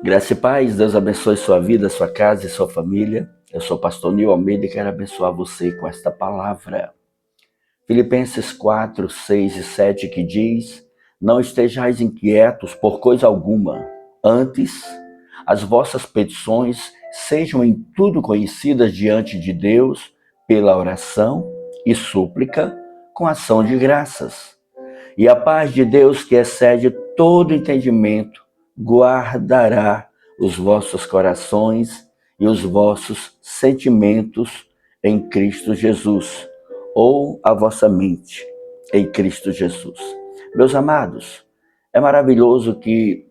Graça e paz, Deus abençoe sua vida, sua casa e sua família. Eu sou o pastor Nil Almeida e quero abençoar você com esta palavra. Filipenses 4, 6 e 7 que diz: Não estejais inquietos por coisa alguma, antes as vossas petições sejam em tudo conhecidas diante de Deus pela oração e súplica com ação de graças. E a paz de Deus, que excede todo entendimento, guardará os vossos corações e os vossos sentimentos em Cristo Jesus, ou a vossa mente em Cristo Jesus. Meus amados, é maravilhoso que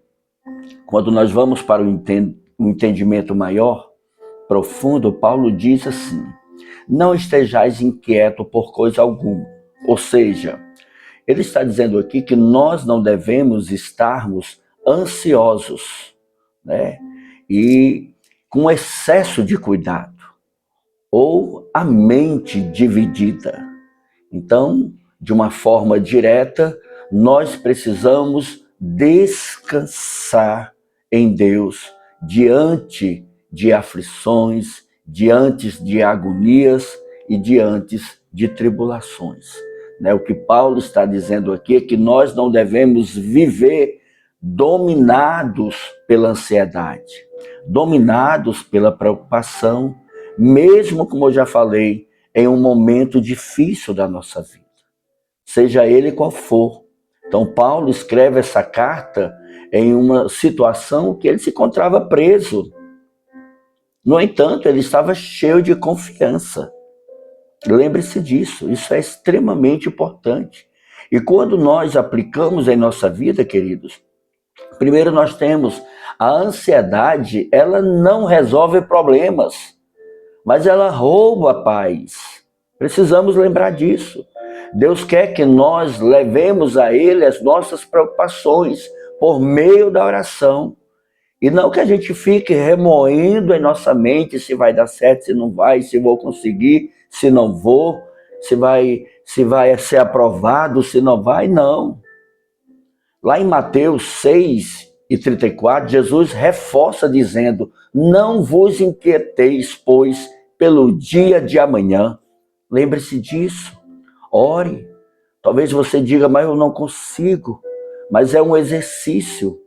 quando nós vamos para um entendimento maior, profundo, Paulo diz assim: não estejais inquieto por coisa alguma. Ou seja, ele está dizendo aqui que nós não devemos estarmos ansiosos, né? E com excesso de cuidado, ou a mente dividida. Então, de uma forma direta, nós precisamos descansar em Deus diante de aflições, diante de agonias e diante de tribulações. O que Paulo está dizendo aqui é que nós não devemos viver dominados pela ansiedade, dominados pela preocupação, mesmo, como eu já falei, em um momento difícil da nossa vida, seja ele qual for. Então, Paulo escreve essa carta em uma situação que ele se encontrava preso. No entanto, ele estava cheio de confiança. Lembre-se disso, isso é extremamente importante. E quando nós aplicamos em nossa vida, queridos, primeiro nós temos a ansiedade, ela não resolve problemas, mas ela rouba a paz. Precisamos lembrar disso. Deus quer que nós levemos a Ele as nossas preocupações por meio da oração. E não que a gente fique remoendo em nossa mente se vai dar certo, se não vai, se vou conseguir, se não vou, se vai ser aprovado, se não vai, não. Lá em Mateus 6 e 34, Jesus reforça dizendo: não vos inquieteis, pois, pelo dia de amanhã. Lembre-se disso, ore. Talvez você diga, mas eu não consigo. Mas é um exercício.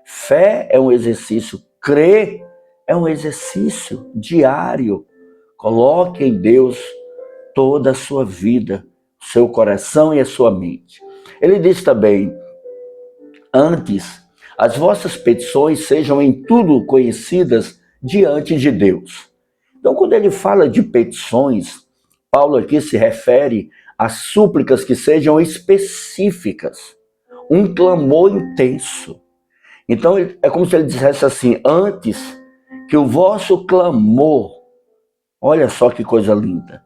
Fé é um exercício, crer é um exercício diário. Coloque em Deus toda a sua vida, seu coração e a sua mente. Ele diz também: antes, as vossas petições sejam em tudo conhecidas diante de Deus. Então, quando ele fala de petições, Paulo aqui se refere a súplicas que sejam específicas, um clamor intenso. Então, é como se ele dissesse assim: antes que o vosso clamor, olha só que coisa linda,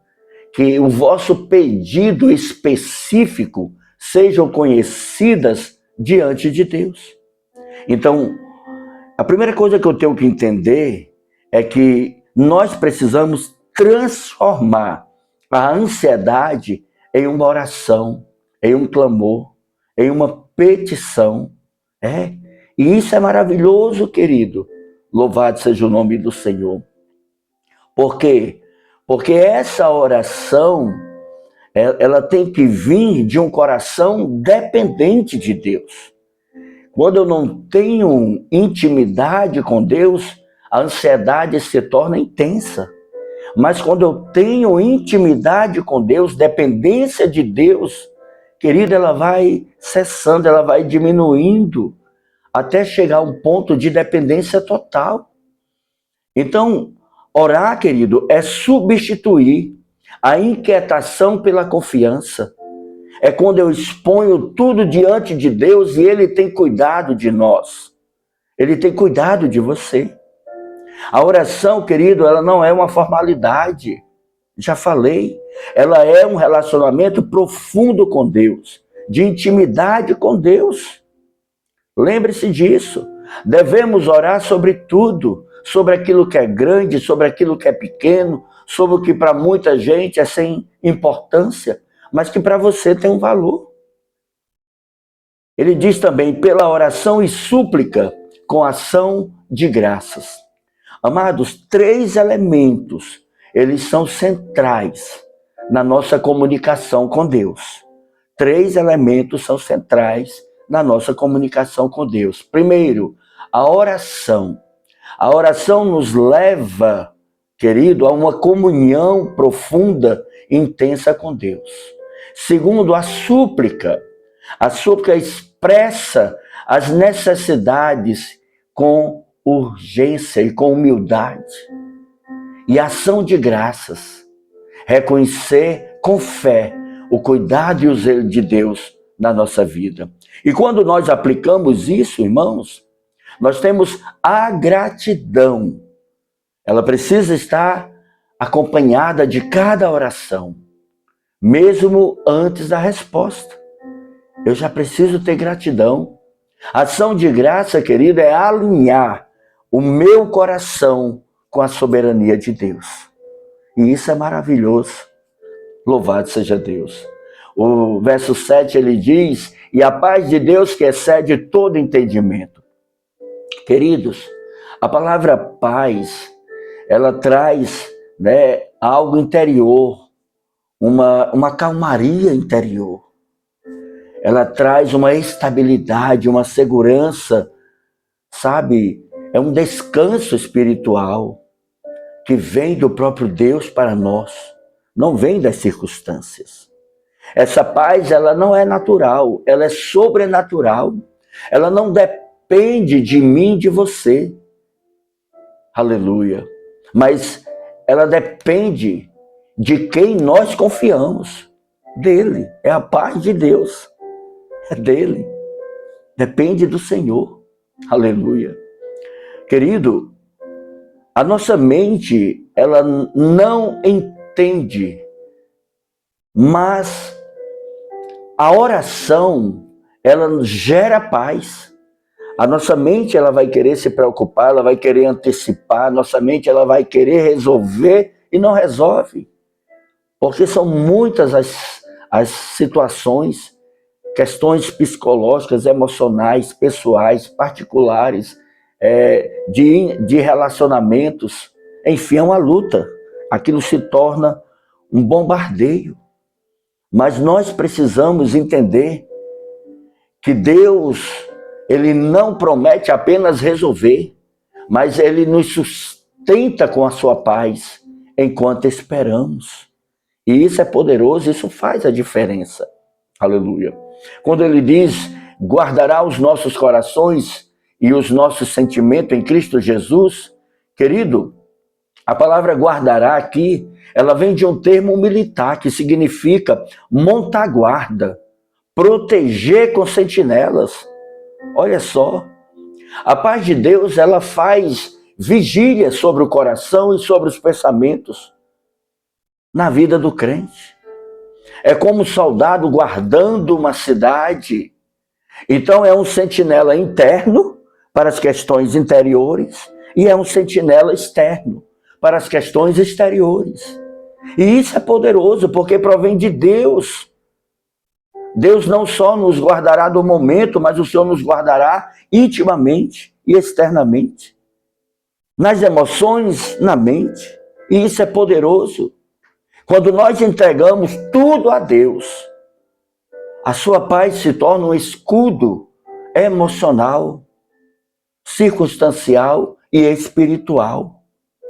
que o vosso pedido específico sejam conhecidas diante de Deus. Então, a primeira coisa que eu tenho que entender é que nós precisamos transformar a ansiedade em uma oração, em um clamor, em uma petição. E isso é maravilhoso, querido. Louvado seja o nome do Senhor. Por quê? Porque essa oração, ela tem que vir de um coração dependente de Deus. Quando eu não tenho intimidade com Deus, a ansiedade se torna intensa. Mas quando eu tenho intimidade com Deus, dependência de Deus, querida, ela vai cessando, ela vai diminuindo, até chegar a um ponto de dependência total. Então, orar, querido, é substituir a inquietação pela confiança. É quando eu exponho tudo diante de Deus e Ele tem cuidado de nós. Ele tem cuidado de você. A oração, querido, ela não é uma formalidade. Já falei. Ela é um relacionamento profundo com Deus, de intimidade com Deus. Lembre-se disso. Devemos orar sobre tudo, sobre aquilo que é grande, sobre aquilo que é pequeno, sobre o que para muita gente é sem importância, mas que para você tem um valor. Ele diz também, pela oração e súplica, com ação de graças. Amados, 3 elementos, eles são centrais na nossa comunicação com Deus. 3 elementos são centrais na nossa comunicação com Deus. Primeiro, a oração. A oração nos leva, querido, a uma comunhão profunda e intensa com Deus. Segundo, a súplica. A súplica expressa as necessidades com urgência e com humildade. E a ação de graças. Reconhecer com fé o cuidado e o zelo de Deus na nossa vida. E quando nós aplicamos isso, irmãos, nós temos a gratidão. Ela precisa estar acompanhada de cada oração, mesmo antes da resposta. Eu já preciso ter gratidão. Ação de graça, querido, é alinhar o meu coração com a soberania de Deus. E isso é maravilhoso. Louvado seja Deus. O verso 7 ele diz: e a paz de Deus que excede todo entendimento. Queridos, a palavra paz, ela traz, algo interior, uma calmaria interior. Ela traz uma estabilidade, uma segurança, sabe? É um descanso espiritual que vem do próprio Deus para nós, não vem das circunstâncias. Essa paz, ela não é natural, ela é sobrenatural. Ela não depende de mim, de você. Aleluia. Mas ela depende de quem nós confiamos. Dele. É a paz de Deus. É dele. Depende do Senhor. Aleluia. Querido, a nossa mente, ela não entende, mas a oração, ela gera paz. A nossa mente, ela vai querer se preocupar, ela vai querer antecipar, a nossa mente, ela vai querer resolver e não resolve. Porque são muitas as situações, questões psicológicas, emocionais, pessoais, particulares, de relacionamentos. Enfim, é uma luta. Aquilo se torna um bombardeio. Mas nós precisamos entender que Deus, Ele não promete apenas resolver, mas Ele nos sustenta com a sua paz enquanto esperamos. E isso é poderoso, isso faz a diferença. Aleluia. Quando Ele diz, guardará os nossos corações e os nossos sentimentos em Cristo Jesus, querido, a palavra guardará aqui, ela vem de um termo militar que significa montar guarda, proteger com sentinelas. Olha só, a paz de Deus, ela faz vigília sobre o coração e sobre os pensamentos na vida do crente. É como um soldado guardando uma cidade. Então é um sentinela interno para as questões interiores e é um sentinela externo para as questões exteriores. E isso é poderoso porque provém de Deus. Deus não só nos guardará do momento, mas o Senhor nos guardará intimamente e externamente. Nas emoções, na mente. E isso é poderoso. Quando nós entregamos tudo a Deus, a sua paz se torna um escudo emocional, circunstancial e espiritual.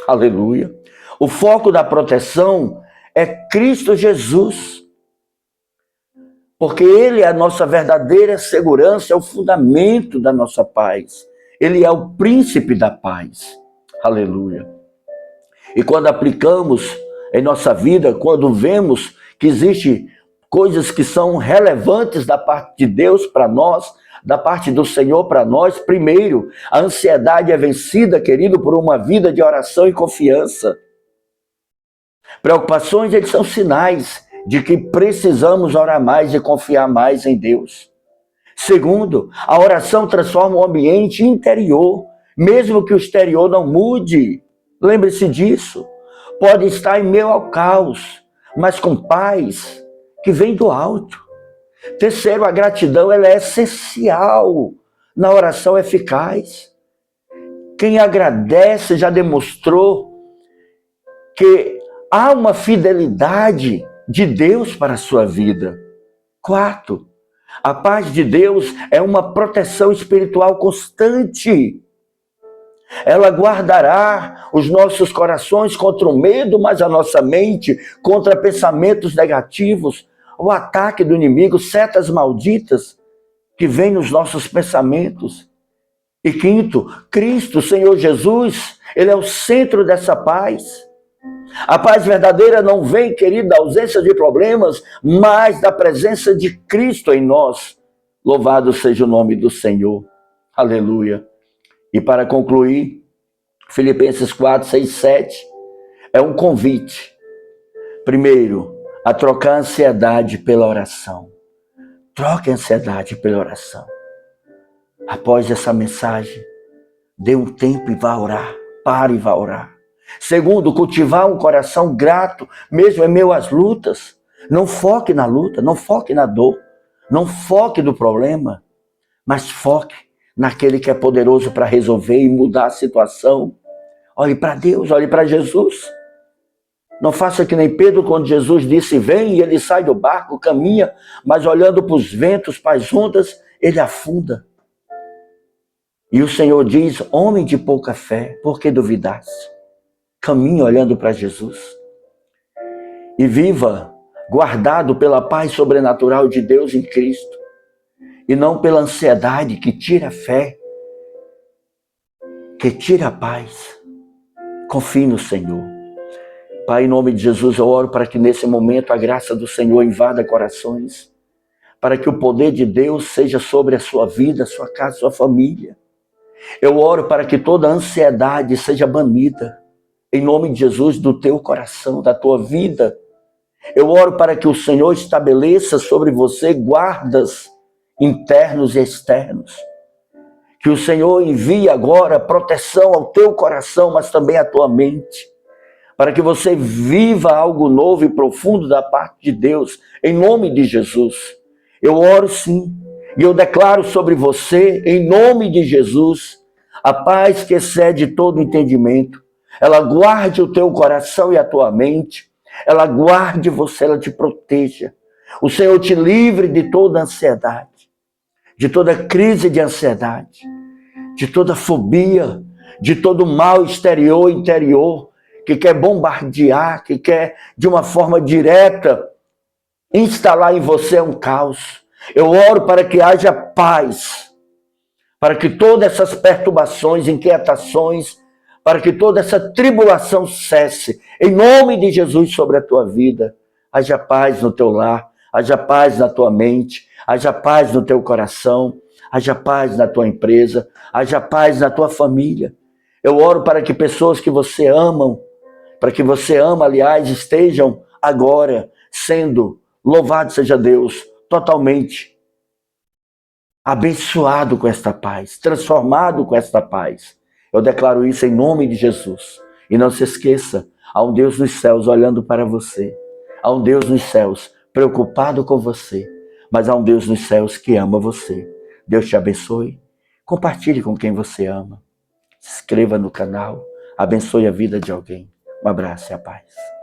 Aleluia. O foco da proteção é Cristo Jesus. Porque Ele é a nossa verdadeira segurança, é o fundamento da nossa paz. Ele é o príncipe da paz. Aleluia. E quando aplicamos em nossa vida, quando vemos que existem coisas que são relevantes da parte de Deus para nós, da parte do Senhor para nós, primeiro, a ansiedade é vencida, querido, por uma vida de oração e confiança. Preocupações, eles são sinais de que precisamos orar mais e confiar mais em Deus. Segundo, a oração transforma o ambiente interior, mesmo que o exterior não mude. Lembre-se disso. Pode estar em meio ao caos, mas com paz que vem do alto. Terceiro, a gratidão, ela é essencial na oração eficaz. Quem agradece já demonstrou que há uma fidelidade de Deus para a sua vida. 4, a paz de Deus é uma proteção espiritual constante. Ela guardará os nossos corações contra o medo, mas a nossa mente contra pensamentos negativos, o ataque do inimigo, setas malditas que vêm nos nossos pensamentos. E 5, Cristo, Senhor Jesus, Ele é o centro dessa paz. A paz verdadeira não vem, querido, da ausência de problemas, mas da presença de Cristo em nós. Louvado seja o nome do Senhor. Aleluia. E para concluir, Filipenses 4, 6, 7 é um convite. Primeiro, a trocar a ansiedade pela oração. Troque a ansiedade pela oração. Após essa mensagem, dê um tempo e vá orar. Pare e vá orar. Segundo, cultivar um coração grato, mesmo em meio às lutas. Não foque na luta, não foque na dor, não foque no problema, mas foque naquele que é poderoso para resolver e mudar a situação. Olhe para Deus, olhe para Jesus. Não faça que nem Pedro, quando Jesus disse vem, e ele sai do barco, caminha, mas olhando para os ventos, para as ondas, ele afunda. E o Senhor diz, homem de pouca fé, por que duvidaste? Caminhe olhando para Jesus. E viva guardado pela paz sobrenatural de Deus em Cristo. E não pela ansiedade que tira a fé, que tira a paz. Confie no Senhor. Pai, em nome de Jesus, eu oro para que nesse momento a graça do Senhor invada corações, para que o poder de Deus seja sobre a sua vida, a sua casa, a sua família. Eu oro para que toda ansiedade seja banida, em nome de Jesus, do teu coração, da tua vida. Eu oro para que o Senhor estabeleça sobre você guardas internos e externos. Que o Senhor envie agora proteção ao teu coração, mas também à tua mente, para que você viva algo novo e profundo da parte de Deus, em nome de Jesus. Eu oro sim, e eu declaro sobre você, em nome de Jesus, a paz que excede todo entendimento. Ela guarde o teu coração e a tua mente, ela guarde você, ela te proteja. O Senhor te livre de toda ansiedade, de toda crise de ansiedade, de toda fobia, de todo mal exterior e interior, que quer bombardear, que quer de uma forma direta instalar em você um caos. Eu oro para que haja paz, para que todas essas perturbações, inquietações, para que toda essa tribulação cesse, em nome de Jesus, sobre a tua vida. Haja paz no teu lar, haja paz na tua mente, haja paz no teu coração, haja paz na tua empresa, haja paz na tua família. Eu oro para que pessoas que você ama, aliás, estejam agora sendo, louvado seja Deus, totalmente abençoado com esta paz, transformado com esta paz. Eu declaro isso em nome de Jesus. E não se esqueça, há um Deus nos céus olhando para você. Há um Deus nos céus preocupado com você. Mas há um Deus nos céus que ama você. Deus te abençoe. Compartilhe com quem você ama. Se inscreva no canal. Abençoe a vida de alguém. Um abraço e a paz.